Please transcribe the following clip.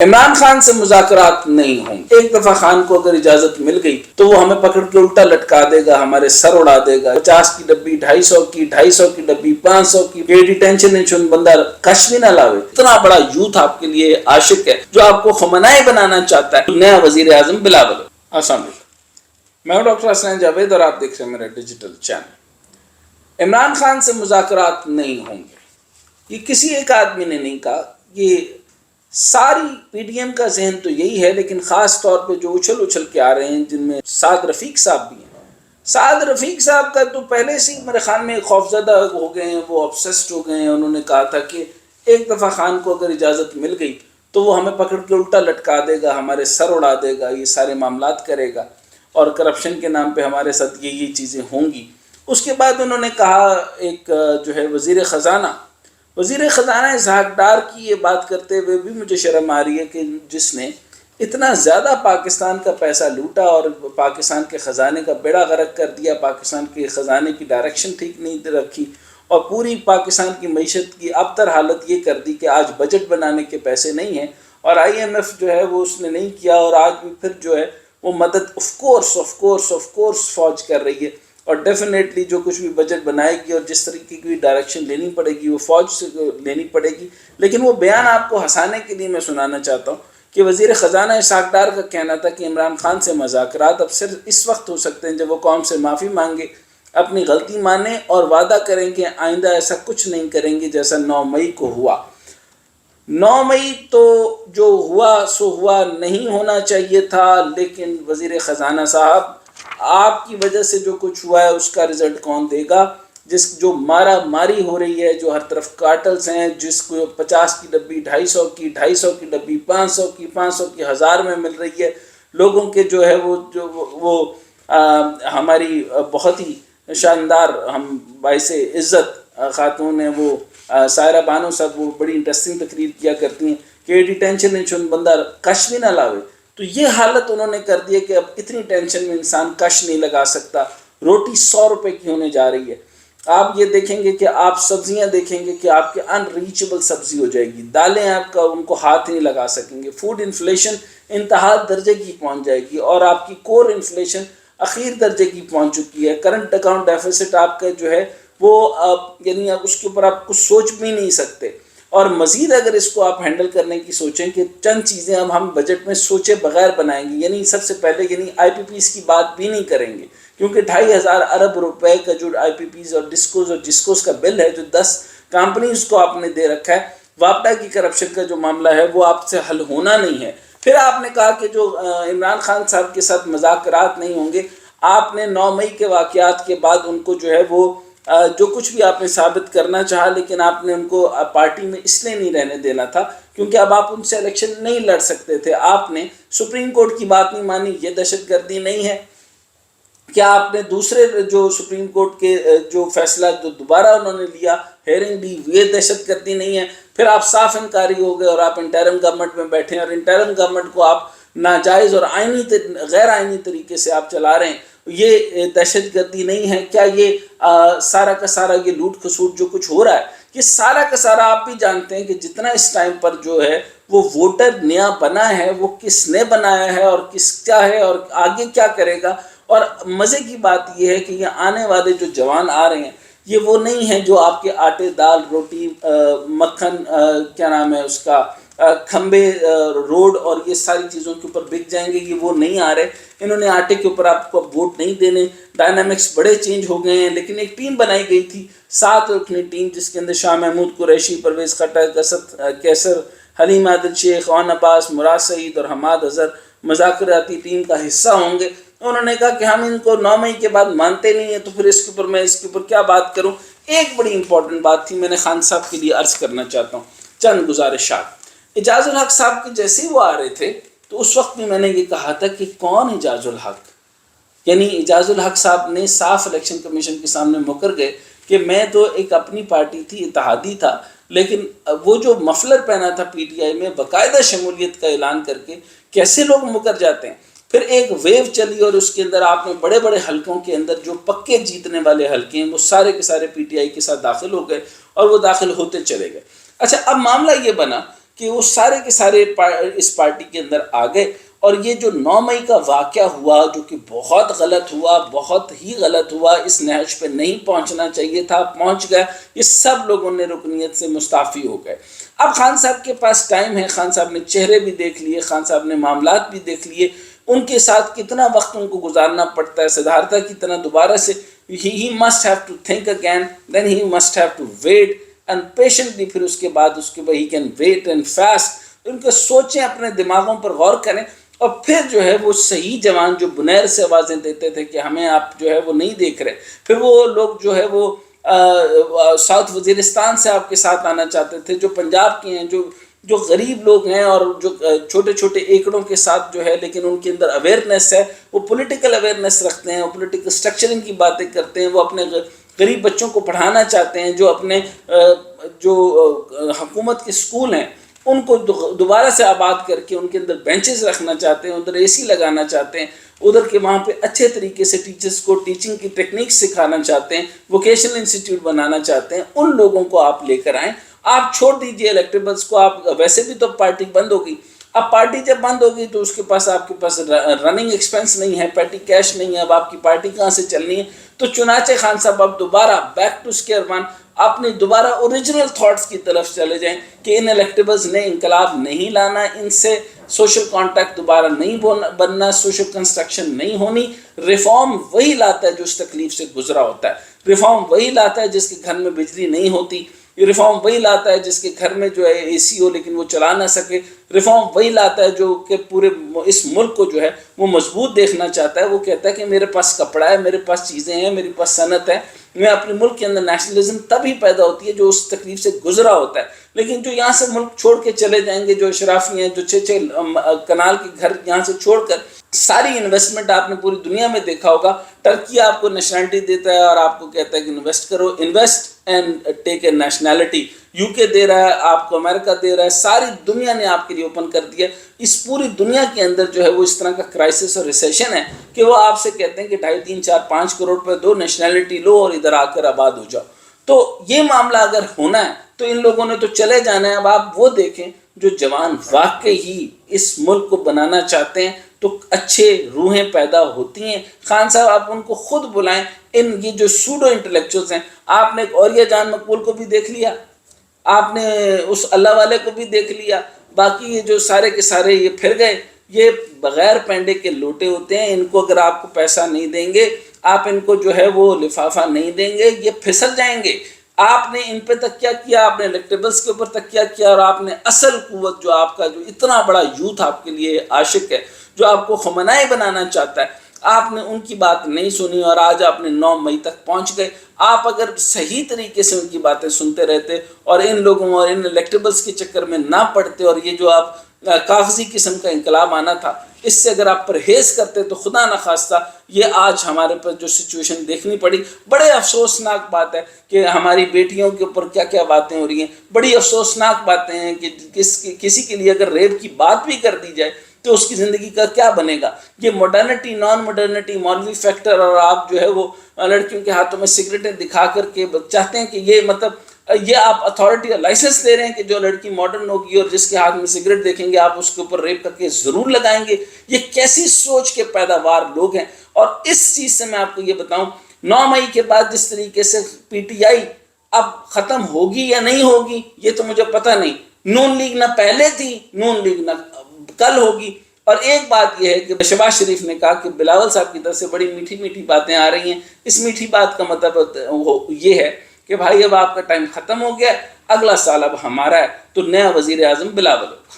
عمران خان سے مذاکرات نہیں ہوں گے۔ ایک دفعہ خان کو اگر اجازت مل گئی تو وہ ہمیں پکڑ کے الٹا لٹکا دے گا، ہمارے سر اڑا دے گا، 50 کی ڈبی 250 کی، 250 کی ڈبی 500 کی، ایڈی ٹینشن نہیں بندہ کش بھی نہ لاوے۔ اتنا بڑا یوتھ آپ کے لیے عاشق ہے جو آپ کو خمینائی بنانا چاہتا ہے، نیا وزیر اعظم بلاول۔ السلام علیکم، میں ہوں ڈاکٹر حسنین جاوید اور آپ دیکھ رہے ہیں میرا ڈیجیٹل چینل۔ عمران خان سے مذاکرات نہیں ہوں گے، یہ کسی ایک آدمی نے نہیں کہا، یہ ساری پی ڈی ایم کا ذہن تو یہی ہے، لیکن خاص طور پہ جو اچھل کے آ رہے ہیں جن میں سعد رفیق صاحب بھی ہیں۔ سعد رفیق صاحب کا تو پہلے سے میرے خیال میں خوفزدہ ہو گئے ہیں، وہ obsessed ہو گئے ہیں۔ انہوں نے کہا تھا کہ ایک دفعہ خان کو اگر اجازت مل گئی تو وہ ہمیں پکڑ کے الٹا لٹکا دے گا، ہمارے سر اڑا دے گا، یہ سارے معاملات کرے گا اور کرپشن کے نام پہ ہمارے ساتھ یہ چیزیں ہوں گی۔ اس کے بعد انہوں نے کہا ایک جو ہے وزیر خزانہ اسحاق ڈار کی یہ بات کرتے ہوئے بھی مجھے شرم آ رہی ہے کہ جس نے اتنا زیادہ پاکستان کا پیسہ لوٹا اور پاکستان کے خزانے کا بیڑا غرق کر دیا، پاکستان کے خزانے کی ڈائریکشن ٹھیک نہیں رکھی اور پوری پاکستان کی معیشت کی ابتر حالت یہ کر دی کہ آج بجٹ بنانے کے پیسے نہیں ہیں، اور آئی ایم ایف جو ہے وہ اس نے نہیں کیا، اور آج بھی پھر جو ہے وہ مدد آف کورس فوج کر رہی ہے، اور ڈیفینیٹلی جو کچھ بھی بجٹ بنائے گی اور جس طریقے کی ڈائریکشن لینی پڑے گی وہ فوج سے لینی پڑے گی۔ لیکن وہ بیان آپ کو ہنسانے کے لیے میں سنانا چاہتا ہوں کہ وزیر خزانہ اسحاق ڈار کا کہنا تھا کہ عمران خان سے مذاکرات اب صرف اس وقت ہو سکتے ہیں جب وہ قوم سے معافی مانگے، اپنی غلطی مانیں اور وعدہ کریں کہ آئندہ ایسا کچھ نہیں کریں گے جیسا 9 مئی کو ہوا۔ 9 مئی تو جو ہوا سو ہوا، نہیں ہونا چاہیے تھا، لیکن وزیر خزانہ صاحب آپ کی وجہ سے جو کچھ ہوا ہے اس کا رزلٹ کون دے گا؟ جو مارا ماری ہو رہی ہے، جو ہر طرف کارٹلز ہیں، جس کو 50 کی ڈبی 250 کی، 250 کی ڈبی 500 کی، 500 کی 1000 میں مل رہی ہے، لوگوں کے جو ہے وہ ہماری بہت ہی شاندار ہم باعث عزت خاتون ہیں، وہ سائرہ بانو صاحب، وہ بڑی انٹرسٹنگ تقریر کیا کرتی ہیں کہ ایڈی ٹینشن نہیں بندہ کش بھی نہ لاوے۔ تو یہ حالت انہوں نے کر دی ہے کہ اب اتنی ٹینشن میں انسان کش نہیں لگا سکتا۔ روٹی 100 روپے کی ہونے جا رہی ہے۔ آپ یہ دیکھیں گے کہ آپ سبزیاں دیکھیں گے کہ آپ کے ان ریچبل سبزی ہو جائے گی، دالیں آپ کا ان کو ہاتھ نہیں لگا سکیں گے، فوڈ انفلیشن انتہا درجے کی پہنچ جائے گی، اور آپ کی کور انفلیشن اخیر درجے کی پہنچ چکی ہے۔ کرنٹ اکاؤنٹ ڈیفیسٹ آپ کا جو ہے وہ یعنی اس کے اوپر آپ کچھ سوچ بھی نہیں سکتے۔ اور مزید اگر اس کو آپ ہینڈل کرنے کی سوچیں کہ چند چیزیں اب ہم بجٹ میں سوچے بغیر بنائیں گے، یعنی سب سے پہلے آئی پی پیز کی بات بھی نہیں کریں گے، کیونکہ 2500 ارب روپے کا جو آئی پی پیز اور ڈسکوز اور جسکوز کا بل ہے جو 10 کمپنیز کو آپ نے دے رکھا ہے، وابڈا کی کرپشن کا جو معاملہ ہے وہ آپ سے حل ہونا نہیں ہے۔ پھر آپ نے کہا کہ جو عمران خان صاحب کے ساتھ مذاکرات نہیں ہوں گے، آپ نے 9 مئی کے واقعات کے بعد ان کو جو ہے وہ جو کچھ بھی آپ نے ثابت کرنا چاہا، لیکن آپ نے ان کو پارٹی میں اس لیے نہیں رہنے دینا تھا کیونکہ اب آپ ان سے الیکشن نہیں لڑ سکتے تھے۔ آپ نے سپریم کورٹ کی بات نہیں مانی، یہ دہشت گردی نہیں ہے؟ کیا آپ نے دوسرے جو سپریم کورٹ کے جو فیصلہ جو دوبارہ انہوں نے لیا، ہیئرنگ دی، یہ دہشت گردی نہیں ہے؟ پھر آپ صاف انکاری ہو گئے اور آپ انٹرم گورنمنٹ میں بیٹھے ہیں، اور انٹرم گورنمنٹ کو آپ ناجائز اور غیر آئینی طریقے سے آپ چلا رہے ہیں، یہ دہشت گردی نہیں ہے؟ کیا یہ سارا کا سارا یہ لوٹ کھسوٹ جو کچھ ہو رہا ہے، یہ سارا کا سارا آپ بھی جانتے ہیں کہ جتنا اس ٹائم پر جو ہے وہ ووٹر نیا بنا ہے، وہ کس نے بنایا ہے اور کس کیا ہے اور آگے کیا کرے گا۔ اور مزے کی بات یہ ہے کہ یہ آنے والے جو جوان آ رہے ہیں یہ وہ نہیں ہیں جو آپ کے آٹے، دال، روٹی، مکھن، کیا نام ہے اس کا، کھمبے، روڈ اور یہ ساری چیزوں کے اوپر بک جائیں گے، یہ وہ نہیں آ رہے۔ انہوں نے آٹے کے اوپر آپ کو ووٹ نہیں دینے۔ ڈائنامکس بڑے چینج ہو گئے ہیں، لیکن ایک ٹیم بنائی گئی تھی 7 رکنی ٹیم، جس کے اندر شاہ محمود قریشی، پرویز خٹک، اسد کیسر، حلیم عادل شیخ، اون عباس، مراد سعید اور حماد اظہر مذاکراتی ٹیم کا حصہ ہوں گے۔ انہوں نے کہا کہ ہم ان کو 9 مئی کے بعد مانتے نہیں ہیں، تو پھر اس کے اوپر میں اس کے اوپر کیا بات کروں۔ ایک بڑی امپورٹنٹ بات تھی، میں نے خان صاحب کے لیے عرض کرنا چاہتا ہوں چند گزارشات۔ اعجاز الحق صاحب کے جیسے ہی وہ آ رہے تھے تو اس وقت بھی میں نے یہ کہا تھا کہ کون اعجاز الحق، یعنی اعجاز الحق صاحب نے صاف الیکشن کمیشن کے سامنے مکر گئے کہ میں تو ایک اپنی پارٹی تھی، اتحادی تھا، لیکن وہ جو مفلر پہنا تھا پی ٹی آئی میں باقاعدہ شمولیت کا اعلان کر کے، کیسے لوگ مکر جاتے ہیں۔ پھر ایک ویو چلی اور اس کے اندر آپ نے بڑے بڑے حلقوں کے اندر جو پکے جیتنے والے حلقے ہیں وہ سارے کے سارے پی ٹی آئی کے ساتھ داخل ہو گئے اور وہ داخل ہوتے چلے گئے۔ اچھا، اب معاملہ یہ بنا کہ وہ سارے کے سارے اس پارٹی کے اندر آ گئے. اور یہ جو 9 مئی کا واقعہ ہوا جو کہ بہت غلط ہوا، بہت ہی غلط ہوا، اس نہج پہ نہیں پہنچنا چاہیے تھا، پہنچ گیا، یہ سب لوگوں نے رکنیت سے مستعفی ہو گئے. اب خان صاحب کے پاس ٹائم ہے، خان صاحب نے چہرے بھی دیکھ لیے، خان صاحب نے معاملات بھی دیکھ لیے، ان کے ساتھ کتنا وقت ان کو گزارنا پڑتا ہے. سدھارتھا کی طرح دوبارہ سے he must have to think again, then he must have to wait and patiently، پھر اس کے بعد he can wait and fast. ان کو سوچیں، اپنے دماغوں پر غور کریں، اور پھر جو ہے وہ صحیح جوان جو بنیر سے آوازیں دیتے تھے کہ ہمیں آپ جو ہے وہ نہیں دیکھ رہے، پھر وہ لوگ جو ہے وہ ساؤتھ وزیرستان سے آپ کے ساتھ آنا چاہتے تھے، جو پنجاب کے ہیں، جو غریب لوگ ہیں اور جو چھوٹے چھوٹے ایکڑوں کے ساتھ جو ہے لیکن ان کے اندر اویئرنیس ہے، وہ پولیٹیکل اویئرنیس رکھتے ہیں، وہ پولیٹیکل سٹرکچرنگ کی باتیں کرتے ہیں، وہ اپنے غریب بچوں کو پڑھانا چاہتے ہیں، جو اپنے جو حکومت کے سکول ہیں ان کو دوبارہ سے آباد کر کے ان کے اندر بینچز رکھنا چاہتے ہیں، ادھر اے سی لگانا چاہتے ہیں، ادھر کے وہاں پہ اچھے طریقے سے ٹیچرز کو ٹیچنگ کی ٹیکنیک سکھانا چاہتے ہیں، ووکیشنل انسٹیٹیوٹ بنانا چاہتے ہیں. ان لوگوں کو آپ لے کر آئیں. آپ چھوڑ دیجئے الیکٹیبلز کو. آپ ویسے بھی تو پارٹی بند ہوگی، اب پارٹی جب بند ہوگی تو اس کے پاس آپ کے پاس رننگ ایکسپنس نہیں ہے، پیٹی کیش نہیں ہے، اب آپ کی پارٹی کہاں سے چلنی ہے؟ تو چنانچہ خان صاحب اب دوبارہ بیک ٹو اسکوائر ون، اپنی دوبارہ اوریجنل تھاٹس کی طرف چلے جائیں کہ ان الیکٹیبلز نے انقلاب نہیں لانا، ان سے سوشل کانٹیکٹ دوبارہ نہیں بننا، سوشل کنسٹرکشن نہیں ہونی. ریفارم وہی لاتا ہے جو اس تکلیف سے گزرا ہوتا ہے، ریفارم وہی لاتا ہے جس کے گھر میں بجلی نہیں ہوتی، ریفارم وہی لاتا ہے جس کے گھر میں جو ہے اے سی ہو لیکن وہ چلا نہ سکے، ریفارم وہی لاتا ہے جو کہ پورے اس ملک کو جو ہے وہ مضبوط دیکھنا چاہتا ہے. وہ کہتا ہے کہ میرے پاس کپڑا ہے، میرے پاس چیزیں ہیں، میری پاس صنعت ہے. میں اپنے ملک کے اندر نیشنلزم تبھی پیدا ہوتی ہے جو اس تکلیف سے گزرا ہوتا ہے. لیکن جو یہاں سے ملک چھوڑ کے چلے جائیں گے، جو اشرافی ہیں، جو 6 کنال کے گھر یہاں سے چھوڑ کر، ساری انویسٹمنٹ آپ نے پوری دنیا میں دیکھا ہوگا، ٹرکی آپ کو نیشنلٹی دیتا ہے اور آپ کو کہتا ہے کہ انویسٹ کرو، invest and take a nationality. You کے دے رہا ہے آپ کو، امریکہ دے رہا ہے، ساری دنیا نے آپ کے لیے اوپن کر دیا. اس پوری دنیا کے اندر جو ہے وہ اس طرح کا کرائسس اور ریسیشن ہے کہ وہ آپ سے کہتے ہیں کہ 2.5 3 4 5 کروڑ پہ دو، نیشنلٹی لو اور ادھر آ کر آباد ہو جاؤ. تو یہ معاملہ اگر ہونا ہے تو ان لوگوں نے تو چلے جانا ہے. اب آپ وہ دیکھیں جو جوان واقعی ہی اس ملک کو بنانا چاہتے ہیں تو اچھے روحیں پیدا ہوتی ہیں. خان صاحب آپ ان کو خود بلائیں، یہ جو سوڈو انٹلیکچوئلز ہیں. آپ نے غوریہ جان مقبول کو بھی دیکھ لیا، آپ نے اس اللہ والے کو بھی دیکھ لیا، باقی یہ جو سارے کے سارے یہ پھر گئے، یہ بغیر پینڈے کے لوٹے ہوتے ہیں. ان کو اگر آپ کو پیسہ نہیں دیں گے، آپ ان کو جو ہے وہ لفافہ نہیں دیں گے، یہ پھسل جائیں گے. آپ نے ان پہ تکیہ کیا، آپ نے الیکٹیبلز کے اوپر تکیہ کیا، اور آپ نے اصل قوت جو آپ کا جو اتنا بڑا یوتھ آپ کے لیے عاشق ہے، جو آپ کو خمینائی بنانا چاہتا ہے، آپ نے ان کی بات نہیں سنی اور آج آپ نے 9 مئی تک پہنچ گئے. آپ اگر صحیح طریقے سے ان کی باتیں سنتے رہتے اور ان لوگوں اور ان الیکٹیبلز کے چکر میں نہ پڑتے، اور یہ جو آپ کاغذی قسم کا انقلاب آنا تھا اس سے اگر آپ پرہیز کرتے تو خدا نخواستہ یہ آج ہمارے پر جو سچویشن دیکھنی پڑی. بڑے افسوسناک بات ہے کہ ہماری بیٹیوں کے اوپر کیا کیا باتیں ہو رہی ہیں. بڑی افسوسناک باتیں ہیں کہ کسی کے لیے اگر ریپ کی بات بھی کر دی جائے تو اس کی زندگی کا کیا بنے گا. یہ ماڈرنٹی، نان ماڈرنٹی، مولوی فیکٹر، اور آپ جو ہے وہ لڑکیوں کے ہاتھوں میں سگریٹیں دکھا کر کے چاہتے ہیں کہ یہ مطلب یہ آپ اتھارٹی اور لائسنس دے رہے ہیں کہ جو لڑکی ماڈرن ہوگی اور جس کے ہاتھ میں سگریٹ دیکھیں گے آپ اس کے اوپر ریپ کر کے ضرور لگائیں گے. یہ کیسی سوچ کے پیداوار لوگ ہیں. اور اس چیز سے میں آپ کو یہ بتاؤں، 9 مئی کے بعد جس طریقے سے پی ٹی آئی اب ختم ہوگی یا نہیں ہوگی یہ تو مجھے پتہ نہیں. نون لیگ نہ پہلے تھی، نون لیگ نہ کل ہوگی. اور ایک بات یہ ہے کہ شہباز شریف نے کہا کہ بلاول صاحب کی طرف سے بڑی میٹھی میٹھی باتیں آ رہی ہیں. اس میٹھی بات کا مطلب یہ ہے کہ بھائی اب آپ کا ٹائم ختم ہو گیا، اگلا سال اب ہمارا ہے، تو نیا وزیر اعظم بلاول ہوگا.